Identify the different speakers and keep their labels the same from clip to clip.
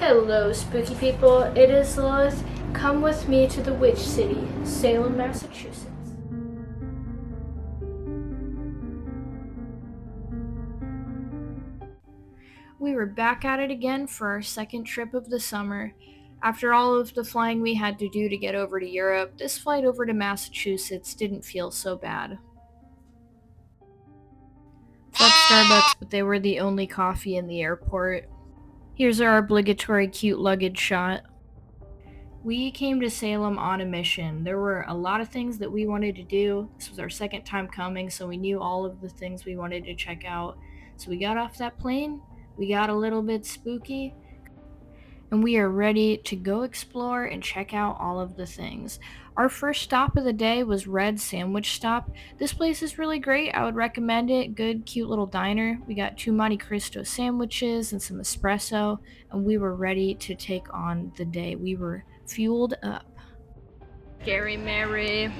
Speaker 1: Hello, spooky people. It is Lilith. Come with me to the Witch City, Salem, Massachusetts. We were back at it again for our second trip of the summer. After all of the flying we had to do to get over to Europe, this flight over to Massachusetts didn't feel so bad. Fuck Starbucks, but they were the only coffee in the airport. Here's our obligatory cute luggage shot. We came to Salem on a mission. There were a lot of things that we wanted to do. This was our second time coming, so we knew all of the things we wanted to check out. So we got off that plane, we got a little bit spooky, and we are ready to go explore and check out all of the things. Our first stop of the day was Red Sandwich Stop. This place is really great. I would recommend it. Good, cute little diner. We got 2 Monte Cristo sandwiches and some espresso, and we were ready to take on the day. We were fueled up. Scary Mary.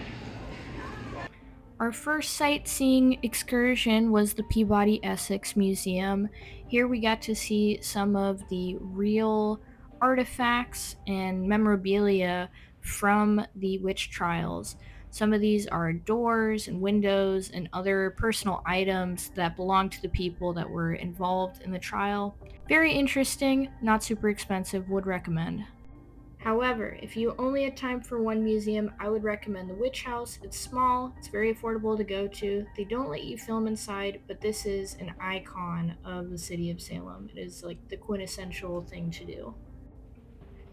Speaker 1: Our first sightseeing excursion was the Peabody Essex Museum. Here we got to see some of the real artifacts and memorabilia from the witch trials. Some of these are doors and windows and other personal items that belong to the people that were involved in the trial. Very interesting, not super expensive, would recommend. However, if you only had time for one museum, I would recommend the Witch House. It's small, it's very affordable to go to. They don't let you film inside, but this is an icon of the city of Salem. It is like the quintessential thing to do.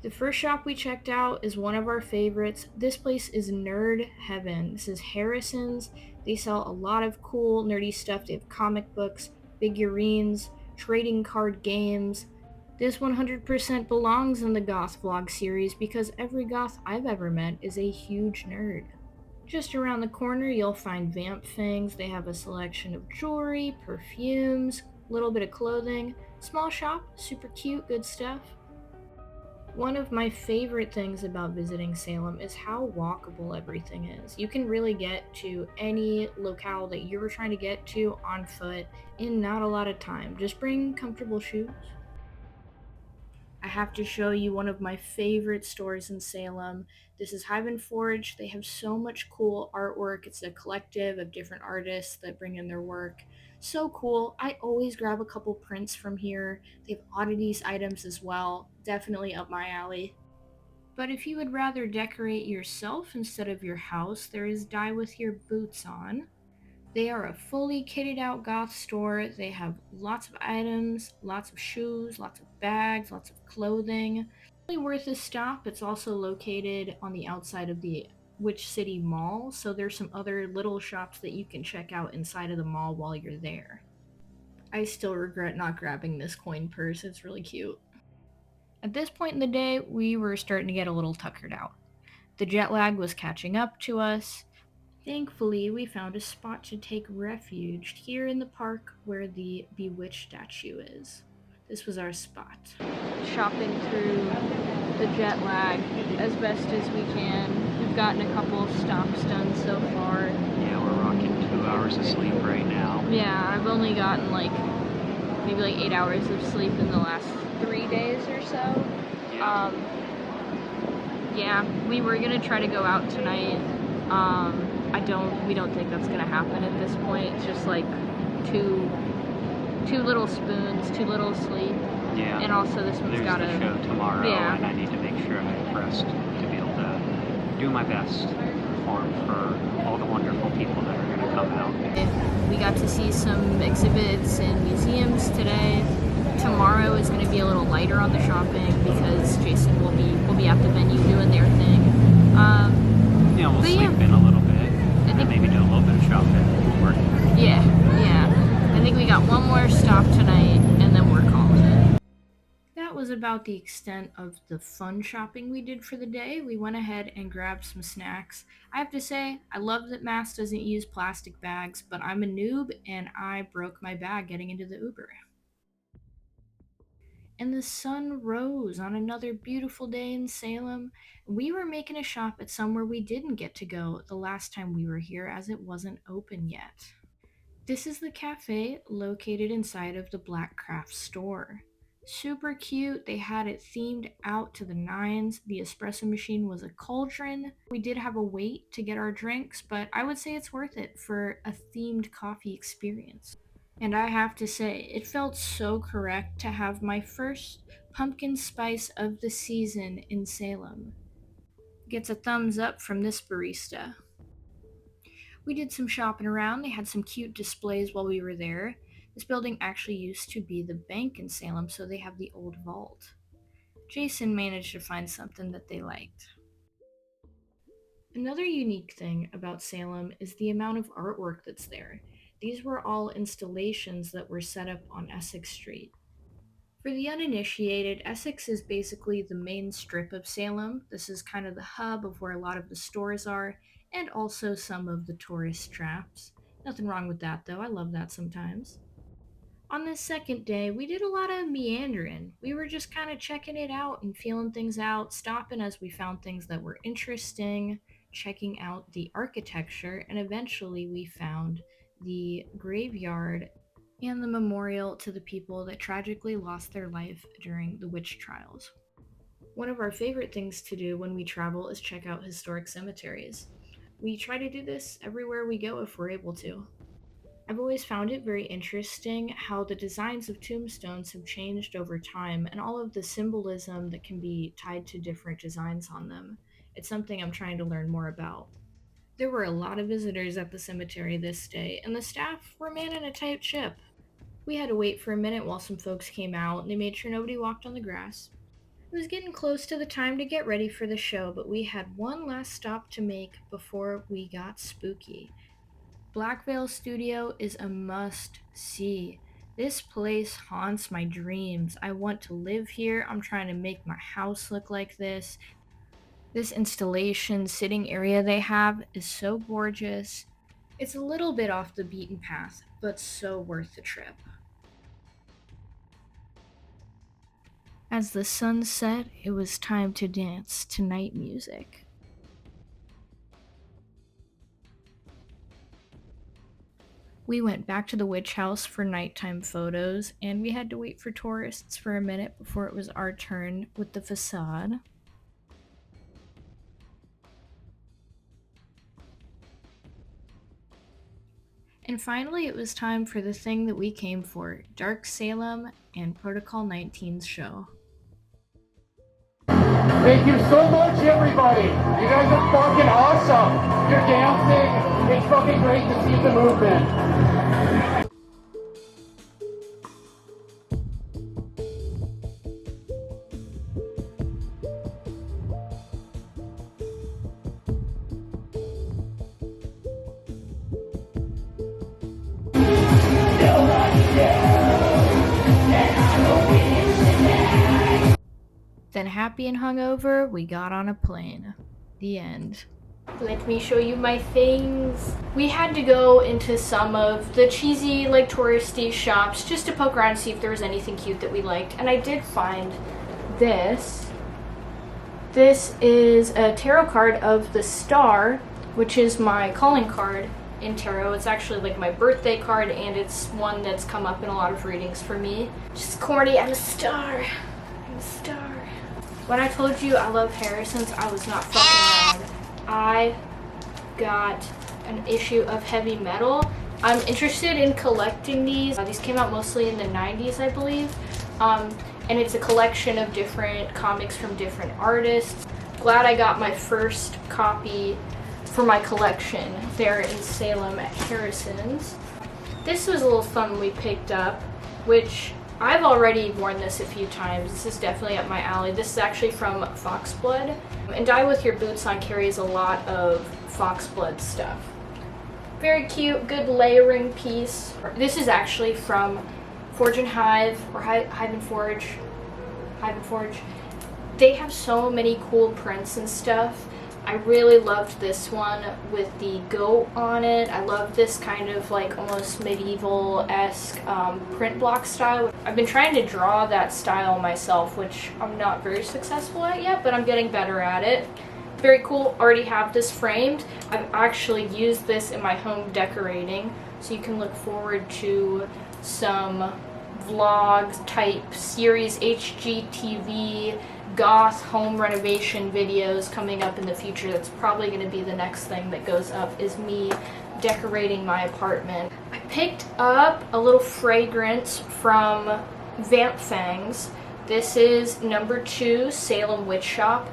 Speaker 1: The first shop we checked out is one of our favorites. This place is nerd heaven. This is Harrison's. They sell a lot of cool nerdy stuff. They have comic books, figurines, trading card games. This 100% belongs in the Goth vlog series because every Goth I've ever met is a huge nerd. Just around the corner, you'll find Vamp Fangs. They have a selection of jewelry, perfumes, a little bit of clothing. Small shop, super cute, good stuff. One of my favorite things about visiting Salem is how walkable everything is. You can really get to any locale that you're trying to get to on foot in not a lot of time. Just bring comfortable shoes. I have to show you one of my favorite stores in Salem. This is Hive and Forge. They have so much cool artwork. It's a collective of different artists that bring in their work. So cool. I always grab a couple prints from here. They have oddities items as well. Definitely up my alley. But if you would rather decorate yourself instead of your house, there is Die With Your Boots On. They are a fully kitted out goth store. They have lots of items, lots of shoes, lots of bags, lots of clothing. Really worth a stop. It's also located on the outside of the Witch City Mall, so there's some other little shops that you can check out inside of the mall while you're there. I still regret not grabbing this coin purse. It's really cute. At this point in the day, we were starting to get a little tuckered out. The jet lag was catching up to us. Thankfully, we found a spot to take refuge here in the park where the Bewitched statue is. This was our spot. Shopping through the jet lag as best as we can. We've gotten a couple of stops done so far.
Speaker 2: Yeah, we're rocking 2 hours of sleep right now.
Speaker 1: Yeah, I've only gotten maybe 8 hours of sleep in the last 3 days or so. Yeah, we were gonna try to go out tonight. We don't think that's gonna happen at this point. It's just two little spoons, too little sleep.
Speaker 2: Yeah.
Speaker 1: And also this one's got
Speaker 2: a show tomorrow,
Speaker 1: yeah.
Speaker 2: And I need to make sure I have rest to be able to do my best to perform for all the wonderful people that are gonna come out.
Speaker 1: We got to see some exhibits in museums today. Tomorrow is going to be a little lighter on the shopping because Jason will be at the venue doing their thing.
Speaker 2: We'll sleep in a little bit and maybe do a little bit of shopping and work.
Speaker 1: Yeah. I think we got one more stop tonight and then we're calling it. That was about the extent of the fun shopping we did for the day. We went ahead and grabbed some snacks. I have to say, I love that Mass doesn't use plastic bags, but I'm a noob and I broke my bag getting into the Uber. And the sun rose on another beautiful day in Salem. We were making a shop at somewhere we didn't get to go the last time we were here as it wasn't open yet. This is the cafe located inside of the Black Craft store. Super cute. They had it themed out to the nines. The espresso machine was a cauldron. We did have a wait to get our drinks, but I would say it's worth it for a themed coffee experience. And I have to say, it felt so correct to have my first pumpkin spice of the season in Salem. Gets a thumbs up from this barista. We did some shopping around. They had some cute displays while we were there. This building actually used to be the bank in Salem, so they have the old vault. Jason managed to find something that they liked. Another unique thing about Salem is the amount of artwork that's there. These were all installations that were set up on Essex Street. For the uninitiated, Essex is basically the main strip of Salem. This is kind of the hub of where a lot of the stores are, and also some of the tourist traps. Nothing wrong with that though, I love that sometimes. On this second day, we did a lot of meandering. We were just kind of checking it out and feeling things out, stopping as we found things that were interesting, checking out the architecture, and eventually we found the graveyard and the memorial to the people that tragically lost their life during the witch trials. One of our favorite things to do when we travel is check out historic cemeteries. We try to do this everywhere we go if we're able to. I've always found it very interesting how the designs of tombstones have changed over time and all of the symbolism that can be tied to different designs on them. It's something I'm trying to learn more about. There were a lot of visitors at the cemetery this day, and the staff were manning a tight ship. We had to wait for a minute while some folks came out, and they made sure nobody walked on the grass. It was getting close to the time to get ready for the show, but we had one last stop to make before we got spooky. Black Veil Studio is a must-see. This place haunts my dreams. I want to live here. I'm trying to make my house look like this. This installation sitting area they have is so gorgeous. It's a little bit off the beaten path, but so worth the trip. As the sun set, it was time to dance to night music. We went back to the witch house for nighttime photos, and we had to wait for tourists for a minute before it was our turn with the facade. And finally, it was time for the thing that we came for, Dark Salem and Protocol 19's show.
Speaker 3: Thank you so much, everybody. You guys are fucking awesome. You're dancing. It's fucking great to see the movement.
Speaker 1: Then, happy and hungover, we got on a plane. The end. Let me show you my things. We had to go into some of the cheesy, touristy shops just to poke around and see if there was anything cute that we liked. And I did find this. This is a tarot card of the Star, which is my calling card in tarot. It's actually my birthday card, and it's one that's come up in a lot of readings for me. Just corny, I'm a star. I'm a star. When I told you I love Harrison's, I was not fucking around. I got an issue of heavy metal. I'm interested in collecting these. These came out mostly in the 90s, I believe. And it's a collection of different comics from different artists. Glad I got my first copy for my collection there in Salem at Harrison's. This was a little fun we picked up, which I've already worn this a few times. This is definitely up my alley. This is actually from Foxblood. And Die With Your Boots On carries a lot of Foxblood stuff. Very cute, good layering piece. This is actually from Forge and Hive, or Hive and Forge. Hive and Forge. They have so many cool prints and stuff. I really loved this one with the goat on it. I love this kind of almost medieval-esque print block style. I've been trying to draw that style myself, which I'm not very successful at yet, but I'm getting better at it. Very cool. Already have this framed. I've actually used this in my home decorating, so you can look forward to some vlog type series, HGTV, goth home renovation videos coming up in the future. That's probably going to be the next thing that goes up, is me decorating my apartment. I picked up a little fragrance from Vamp Fangs. This is number 2 Salem Witch Shop,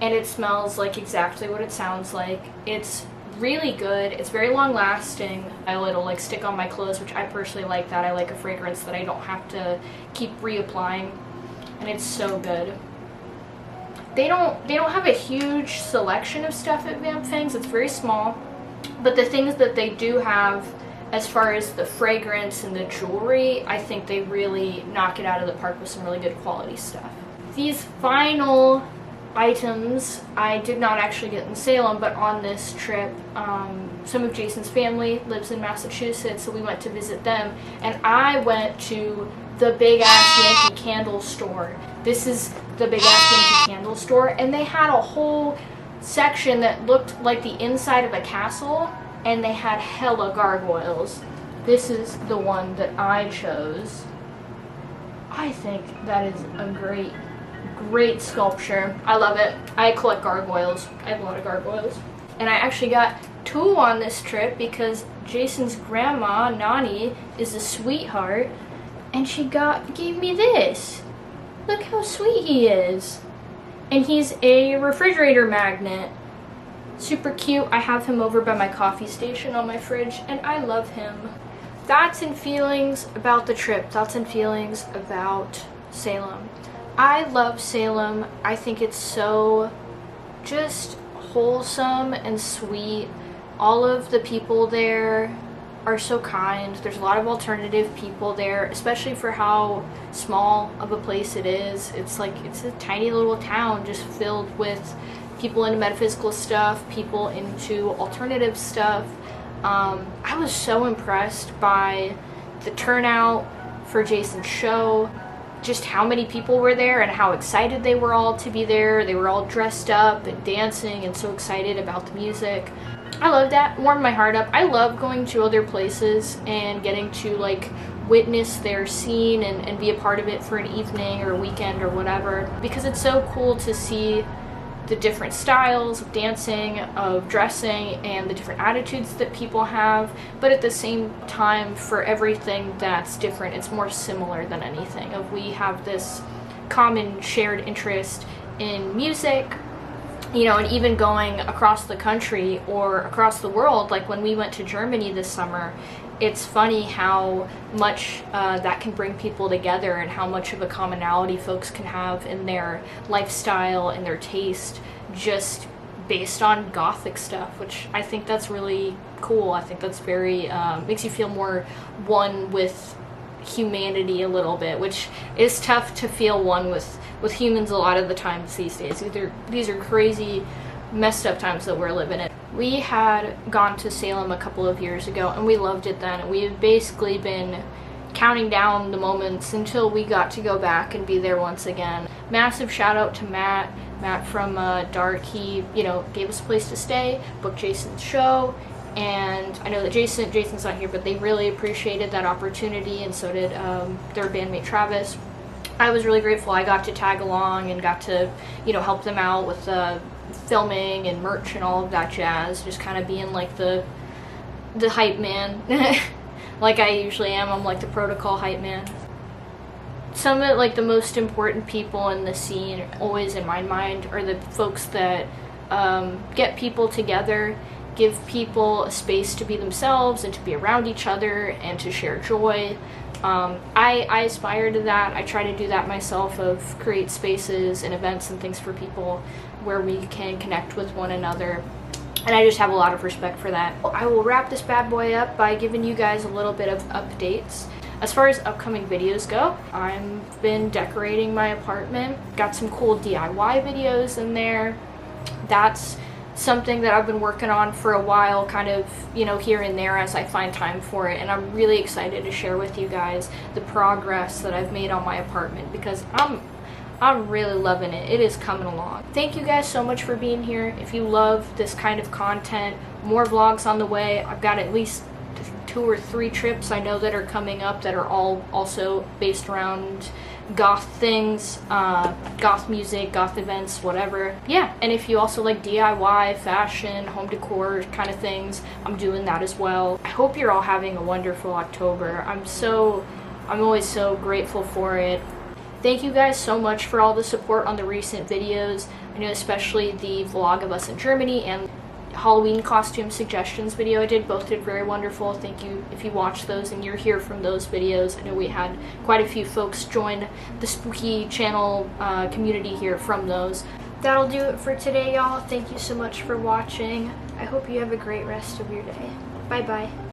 Speaker 1: and it smells like exactly what it sounds like. It's really good. It's very long lasting. It'll like stick on my clothes, which I personally like that. I like a fragrance that I don't have to keep reapplying, and it's so good. They don't have a huge selection of stuff at Vamp Fangs. It's very small, but the things that they do have, as far as the fragrance and the jewelry, I think they really knock it out of the park with some really good quality stuff. These final items I did not actually get in Salem, but on this trip, some of Jason's family lives in Massachusetts, so we went to visit them, and I went to the Big Ass Yankee Candle store. This is the Big Ass Yankee Candle store, and they had a whole section that looked like the inside of a castle, and they had hella gargoyles. This is the one that I chose. I think that is a great sculpture. I love it. I collect gargoyles. I have a lot of gargoyles. And I actually got 2 on this trip because Jason's grandma, Nani, is a sweetheart, and she gave me this. Look how sweet he is. And he's a refrigerator magnet. Super cute. I have him over by my coffee station on my fridge, and I love him. Thoughts and feelings about the trip. Thoughts and feelings about Salem. I love Salem. I think it's so just wholesome and sweet. All of the people there are so kind. There's a lot of alternative people there, especially for how small of a place it is. It's a tiny little town just filled with people into metaphysical stuff, people into alternative stuff. I was so impressed by the turnout for Jason's show, just how many people were there and how excited they were all to be there. They were all dressed up and dancing and so excited about the music. I love that. Warmed my heart up. I love going to other places and getting to like witness their scene and be a part of it for an evening or a weekend or whatever, because it's so cool to see the different styles of dancing, of dressing, and the different attitudes that people have, but at the same time, for everything that's different, it's more similar than anything. We have this common shared interest in music, you know, and even going across the country or across the world. Like when we went to Germany this summer, it's funny how much that can bring people together and how much of a commonality folks can have in their lifestyle and their taste just based on Gothic stuff, which I think that's really cool. I think that's very, makes you feel more one with humanity a little bit, which is tough to feel one with humans a lot of the times these days. These are crazy, messed up times that we're living in. We had gone to Salem a couple of years ago, and we loved it then. We had basically been counting down the moments until we got to go back and be there once again. Massive shout out to Matt from Dark. He, gave us a place to stay, booked Jason's show, and I know that Jason's not here, but they really appreciated that opportunity, and so did their bandmate Travis. I was really grateful I got to tag along and got to, help them out with filming and merch and all of that jazz, just kind of being like the hype man like I usually am. I'm like the protocol hype man. Some of the most important people in the scene, always in my mind, are the folks that get people together, give people a space to be themselves and to be around each other and to share joy. I aspire to that. I try to do that myself, of create spaces and events and things for people where we can connect with one another, and I just have a lot of respect for that. I will wrap this bad boy up by giving you guys a little bit of updates. As far as upcoming videos go, I've been decorating my apartment, got some cool DIY videos in there. That's something that I've been working on for a while, kind of, here and there as I find time for it, and I'm really excited to share with you guys the progress that I've made on my apartment, because I'm really loving it. It is coming along. Thank you guys so much for being here. If you love this kind of content, more vlogs on the way. I've got at least 2 2 or 3 trips I know that are coming up that are all also based around goth things, goth music, goth events, whatever. Yeah, and if you also like DIY, fashion, home decor kind of things, I'm doing that as well. I hope you're all having a wonderful October. I'm always so grateful for it. Thank you guys so much for all the support on the recent videos. I know especially the vlog of us in Germany and Halloween costume suggestions video I did, both did very wonderful. Thank you if you watched those and you're here from those videos. I know we had quite a few folks join the spooky channel community here from those. That'll do it for today, y'all. Thank you so much for watching. I hope you have a great rest of your day. Bye bye.